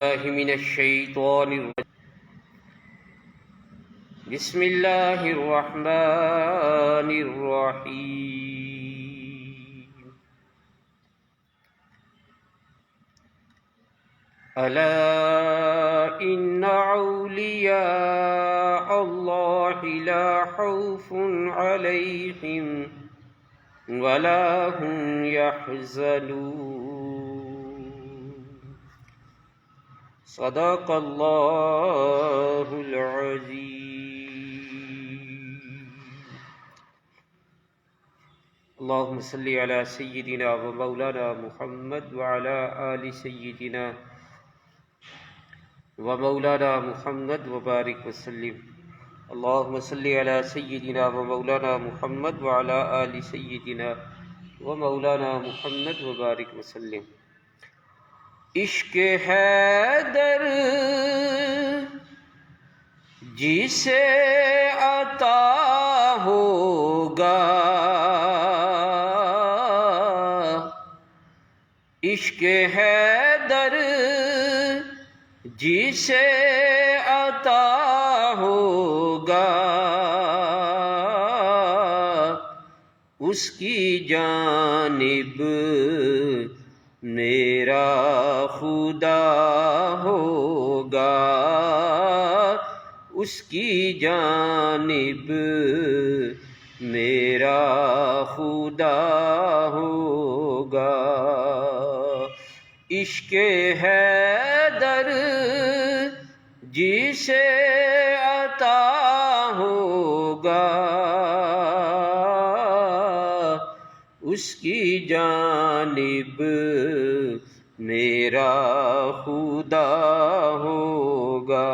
من الشيطان الرجيم. بسم الله الرحمن الرحيم. ألا إن أولياء الله لا خوف عليهم ولا هم يحزنون. صدق الله العظيم. اللهم صل على سيدنا ومولانا محمد وعلى آل سيدنا ومولانا محمد وبارك وسلم. اللهم صل على سيدنا ومولانا محمد وعلى آل سيدنا ومولانا محمد وبارك وسلم. عشق حیدر جسے عطا ہوگا، عشق حیدر جسے عطا ہوگا، اس کی جانب میرا خدا ہوگا، اس کی جانب میرا خدا ہوگا. عشق حیدر جسے عطا ہوگا، اس کی جانب میرا خدا ہوگا.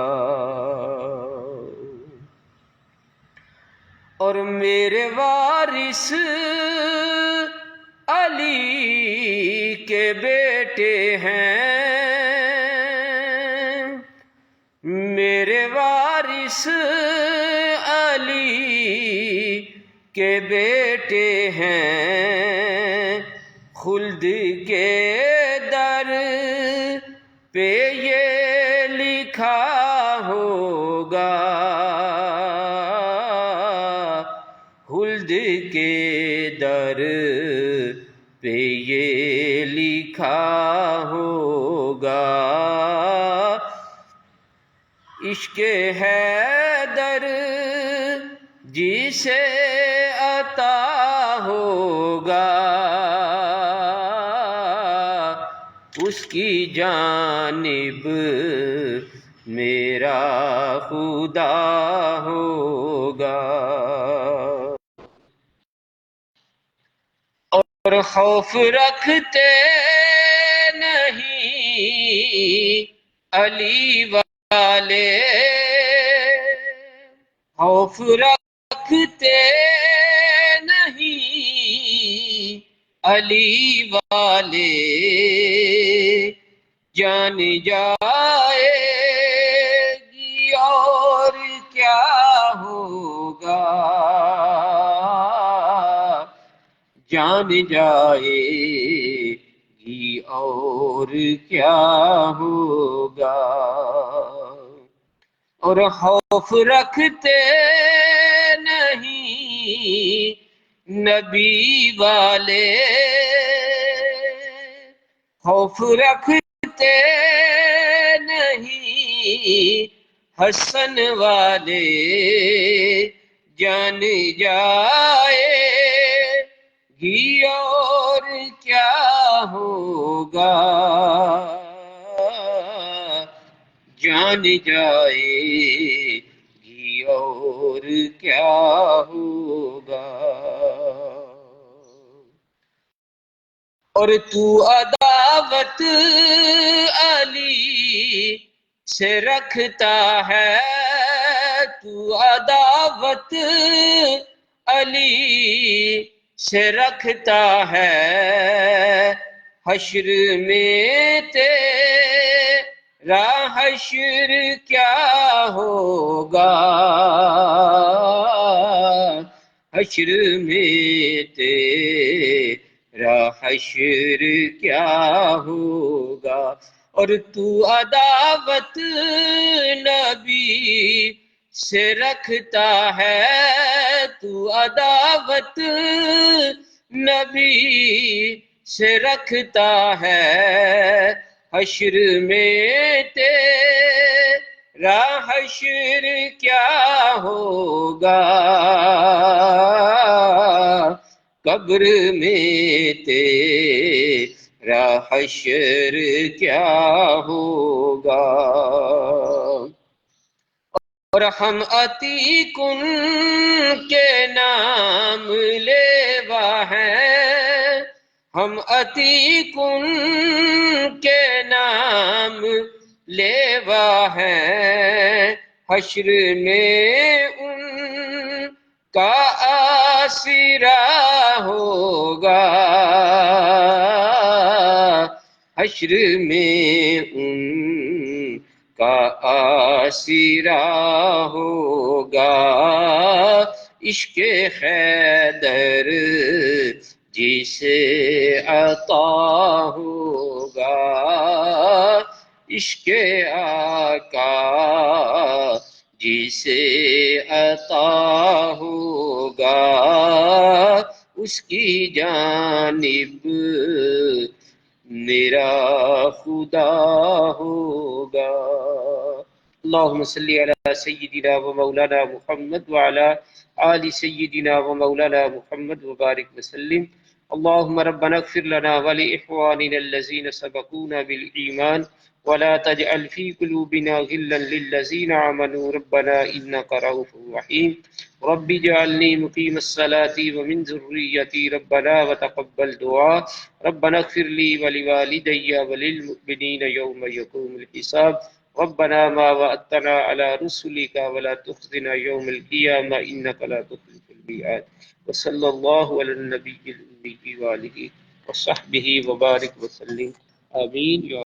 اور میرے وارث علی کے بیٹے ہیں، میرے وارث علی کے بیٹے ہیں. خلد کے در پہ یہ لکھا ہوگا، خلد کے در پہ یہ لکھا ہوگا. عشق حیدر جسے عطا ہوگا، اس کی جانب میرا خدا ہوگا. اور خوف رکھتے نہیں علی والے، خوف رکھتے نہیں علی والے. جان جائے گی اور کیا ہوگا، جان جائے گی اور کیا ہوگا. اور خوف رکھتے نہیں نبی والے، خوف رکھتے نہیں حسن والے. جان جائے گی اور کیا ہوگا، جان جائے گی اور کیا ہوگا. اور تو عداوت علی سے رکھتا ہے، تو عداوت علی سے رکھتا ہے. حشر میں تیرا حشر کیا ہوگا، حشر میں تیرا حشر کیا ہوگا. اور تو عداوت نبی سے رکھتا ہے، تو عداوت نبی سے رکھتا ہے، حشر میں تیرا حشر کیا ہوگا، قبر میں تیرا حشر کیا ہوگا۔ اور ہم عتیق ان کے نام لیوا ہیں، ہم عتیق ان کے نام لیوا ہیں، حشر میں ان کا آسرا ہوگا، حشر میں ان کا آسرا ہوگا، عشق حیدر جسے عطا ہوگا، عشق آقا جسے عطا ہوگا، اس کی جانب میرا خدا ہوگا۔ اللہم صلی علی سیدنا و مولانا محمد وعلی آل سیدنا و مولانا محمد وبارک وسلم۔ اللہم ربنا اغفر لنا ولإخواننا الذین سبقونا بالایمان ولا تجعل في قلوبنا غلا للذین آمنوا ربنا انک رؤوف رحیم۔ رب اجعلنی مقیم الصلاة ومن ذریتی ربنا وتقبل دعاء، ربنا اغفر لي ولوالدي وللمؤمنين يوم يقوم الحساب، ربنا ما وعدتنا على رسلك ولا تخزنا يوم القيامة إنك لا تخلف الميعاد، وصلى الله على النبي الأمي وآله وصحبه وبارك وسلم، آمين.